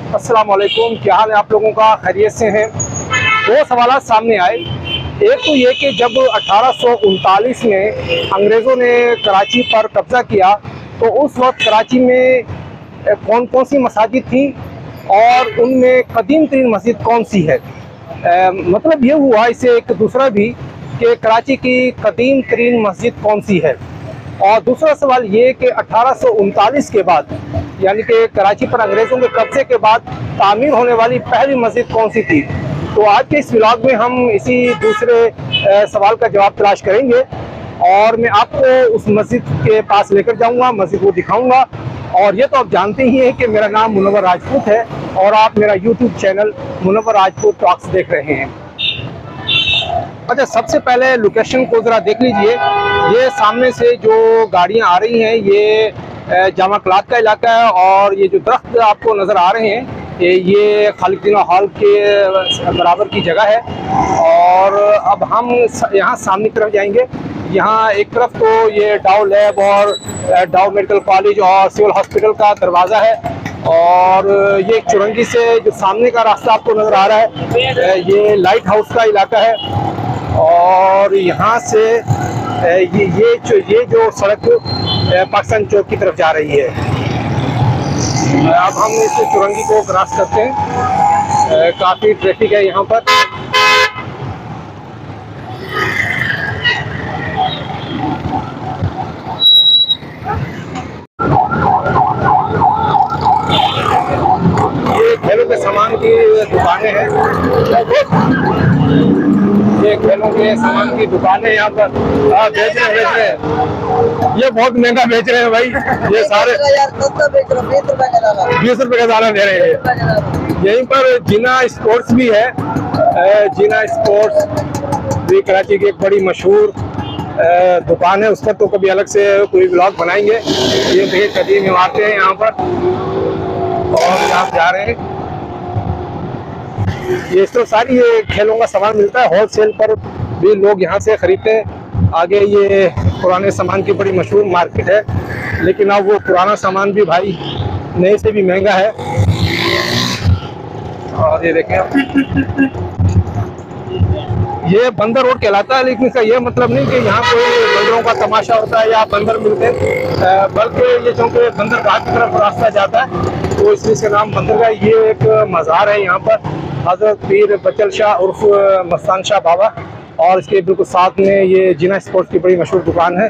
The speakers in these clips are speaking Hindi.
अस्सलाम वालेकुम, क्या हाल है आप लोगों का? खैरियत से हैं? दो सवाल सामने आए। एक तो ये कि जब 1839 में अंग्रेज़ों ने कराची पर कब्ज़ा किया तो उस वक्त कराची में कौन कौन सी मसाजिद थी और उनमें कदीम तरीन मस्जिद कौन सी है। मतलब ये हुआ इससे एक दूसरा भी कि कराची की कदीम तरीन मस्जिद कौन सी है। और दूसरा सवाल ये कि 1839 के बाद यानी कि कराची पर अंग्रेज़ों के कब्ज़े के बाद तामीर होने वाली पहली मस्जिद कौन सी थी। तो आज के इस व्लॉग में हम इसी दूसरे सवाल का जवाब तलाश करेंगे और मैं आपको उस मस्जिद के पास लेकर जाऊंगा, मस्जिद को दिखाऊंगा। और ये तो आप जानते ही हैं कि मेरा नाम मुनव्वर राजपूत है और आप मेरा YouTube channel Munawwar Rajput talks देख रहे हैं। अच्छा, सबसे पहले लोकेशन को ज़रा देख लीजिए। ये सामने से जो गाड़ियाँ आ रही हैं ये जामा क्लाथ का इलाका है और ये जो दरख्त आपको नज़र आ रहे हैं ये खालिदिना हॉल के बराबर की जगह है। और अब हम यहाँ सामने की तरफ जाएंगे। यहाँ एक तरफ तो ये डाउ लैब और डाउ मेडिकल कॉलेज और सिविल हॉस्पिटल का दरवाज़ा है और ये चुरंगी से जो सामने का रास्ता आपको नज़र आ रहा है ये लाइट हाउस का इलाका है। और यहाँ से ये जो सड़क पाकिस्तान चौक की तरफ जा रही है। अब हम इस चुरंगी को क्रॉस करते हैं। काफ़ी ट्रैफिक है यहाँ पर। ये खेलों के सामान की दुकानें हैं। ये खेलों के सामान की दुकानें यहाँ पर बेच रहे हैं। ये बहुत महंगा बेच रहे हैं भाई। ये सारे 20 रुपए का दाना दे रहे हैं। यहीं पर जीना स्पोर्ट्स भी है। जीना स्पोर्ट्स भी कराची की एक बड़ी मशहूर दुकान है। उस पर तो कभी अलग से कोई व्लॉग बनाएंगे। ये देखिए कदीम इमारतें हैं यहाँ पर और आप जा रहे हैं। ये तो सारी ये खेलों का सामान मिलता है। होलसेल पर भी लोग यहाँ से खरीदते हैं। आगे ये पुराने सामान की बड़ी मशहूर मार्केट है, लेकिन अब वो पुराना सामान भी भाई नए से भी महंगा है। और ये देखें ये बंदर रोड कहलाता है, लेकिन इसका ये मतलब नहीं कि यहाँ कोई बंदरों का तमाशा होता है या बंदर मिलते हैं, बल्कि ये चूँकि बंदर घाट की तरफ रास्ता जाता है तो इसलिए इसका नाम बंदर का। ये एक मज़ार है यहाँ पर हज़रत पीर बचल शाह उर्फ मस्तान शाह बाबा और इसके बिल्कुल साथ में ये जीना स्पोर्ट्स की बड़ी मशहूर दुकान है।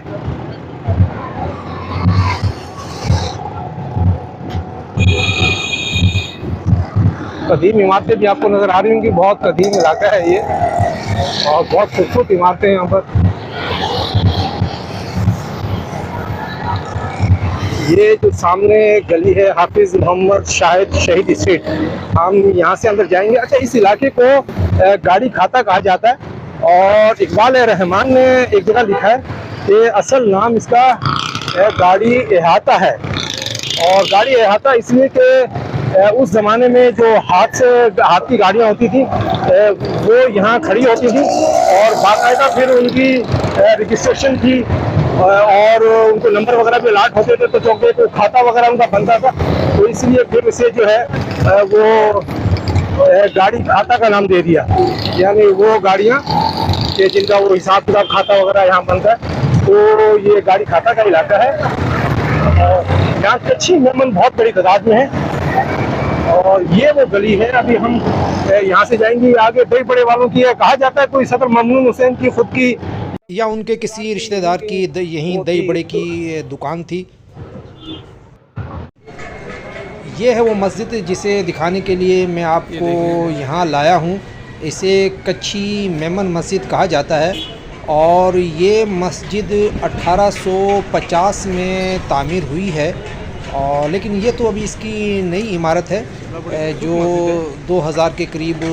कदीम इमारतें भी आपको नज़र आ रही होंगी। बहुत कदीम इलाका है ये और बहुत खूबसूरत इमारतें हैं यहाँ पर। ये जो सामने गली है हाफिज मोहम्मद शाहिद शहीद स्ट्रीट, हम यहाँ से अंदर जाएंगे। अच्छा, इस इलाके को गाड़ी खाता कहा जाता है और इकबाल रहमान ने एक जगह लिखा है कि असल नाम इसका गाड़ी अहाता है। और गाड़ी अहाता इसलिए कि उस ज़माने में जो हाथ की गाड़ियाँ होती थी वो यहाँ खड़ी होती थी और बाकायदा फिर उनकी रजिस्ट्रेशन थी और उनको नंबर वगैरह भी अलाट होते थे, तो चौके को खाता वगैरह उनका बनता था। तो इसलिए फिर इसे जो है वो गाड़ी खाता का नाम दे दिया। यानी वो गाड़ियाँ कि जिनका वो हिसाब किताब खाता वगैरह यहाँ बनता है, तो ये गाड़ी खाता का इलाका है। यहाँ की अच्छी मेहमान बहुत बड़ी तादाद में है और ये वो गली है। अभी हम यहाँ से जाएंगे आगे। दही बड़े वालों की है, कहा जाता है कोई सदर ममनून हुसैन की खुद की या उनके किसी रिश्तेदार की यहीं दही बड़े की दुकान थी। ये है वो मस्जिद जिसे दिखाने के लिए मैं आपको यहाँ लाया हूँ। इसे कच्ची मेमन मस्जिद कहा जाता है और ये मस्जिद 1850 में तामीर हुई है। और लेकिन ये तो अभी इसकी नई इमारत है जो 2000 के करीब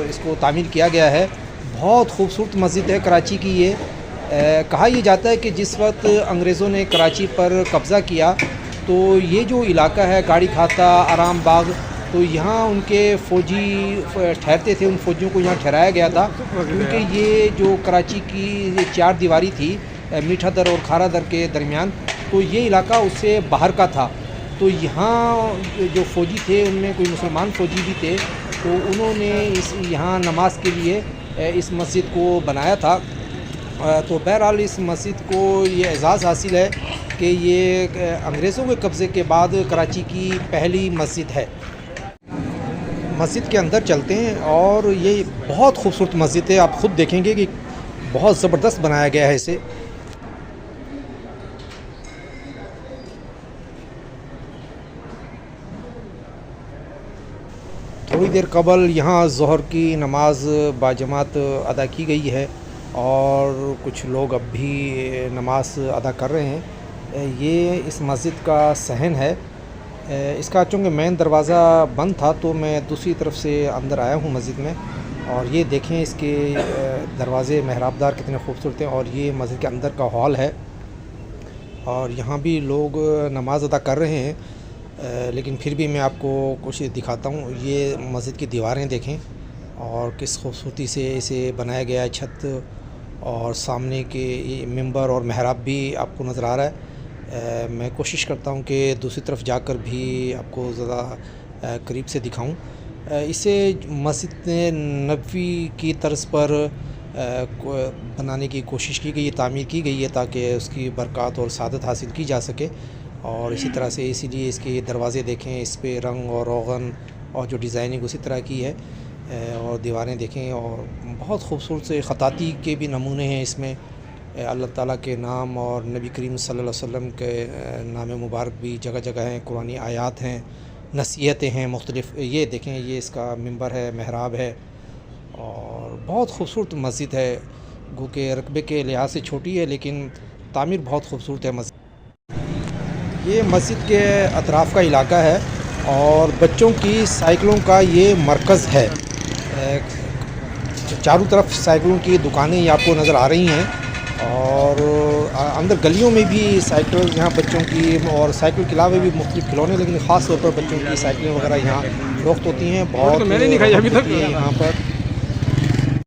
इसको तामीर किया गया है। बहुत खूबसूरत मस्जिद है कराची की ये। कहा यह जाता है कि जिस वक्त अंग्रेज़ों ने कराची पर कब्ज़ा किया तो ये जो इलाका है गाड़ी खाता आराम बाग, तो यहाँ उनके फ़ौजी ठहरते थे। उन फ़ौजियों को यहाँ ठहराया गया था क्योंकि ये जो कराची की चार दीवारी थी मीठा दर और खारा दर के दरमियान, तो ये इलाका उससे बाहर का था। तो यहाँ जो फ़ौजी थे उनमें कोई मुसलमान फ़ौजी भी थे, तो उन्होंने यहाँ नमाज के लिए इस मस्जिद को बनाया था। तो बहरहाल इस मस्जिद को ये एज़ाज़ हासिल है कि ये अंग्रेज़ों के कब्ज़े के बाद कराची की पहली मस्जिद है। मस्जिद के अंदर चलते हैं और ये बहुत खूबसूरत मस्जिद है, आप ख़ुद देखेंगे कि बहुत ज़बरदस्त बनाया गया है इसे। थोड़ी देर कबल यहाँ ज़ोहर की नमाज बाजमात अदा की गई है और कुछ लोग अब भी नमाज अदा कर रहे हैं। ये इस मस्जिद का सहन है। इसका चूँकि मेन दरवाज़ा बंद था तो मैं दूसरी तरफ से अंदर आया हूँ मस्जिद में, और ये देखें इसके दरवाज़े मेहराबदार कितने खूबसूरत हैं। और ये मस्जिद के अंदर का हॉल है और यहाँ भी लोग नमाज़ अदा कर रहे हैं, लेकिन फिर भी मैं आपको कुछ दिखाता हूँ। ये मस्जिद की दीवारें देखें और किस खूबसूरती से इसे बनाया गया है। छत और सामने के ये मिंबर और महराब भी आपको नज़र आ रहा है। मैं कोशिश करता हूँ कि दूसरी तरफ जाकर भी आपको ज़्यादा करीब से दिखाऊँ। इसे मस्जिद नबवी की तर्ज पर बनाने की कोशिश की गई है, तामीर की गई है ताकि उसकी बरक़ात और सादत हासिल की जा सके। और इसी तरह से इसीलिए इसके दरवाज़े देखें, इस पे रंग और रोगन और जो डिज़ाइनिंग उसी तरह की है। और दीवारें देखें और बहुत खूबसूरत से ख़ताती के भी नमूने हैं इसमें। अल्लाह ताला के नाम और नबी करीम सल्लल्लाहु अलैहि वसल्लम के नाम मुबारक भी जगह जगह हैं, कुरानी आयात हैं, नसीहतें हैं मुख्तलिफ़। ये देखें, ये इसका मिंबर है, महराब है और बहुत खूबसूरत मस्जिद है। गो के रकबे के लिहाज से छोटी है लेकिन तामीर बहुत खूबसूरत है मस्जिद। ये मस्जिद के अतराफ़ का इलाका है और बच्चों की साइकिलों का ये मरकज़ है। चारों तरफ साइकिलों की दुकानें ये आपको नज़र आ रही हैं और अंदर गलियों में भी साइकिल यहाँ बच्चों की, और साइकिल के अलावा भी मुख्तलिफ खिलौने, लेकिन ख़ास तौर पर बच्चों की साइकिलें वगैरह यहाँ फ़रोख्त होती हैं। बहुत तो मैंने नहीं खाई अभी तक यहाँ पर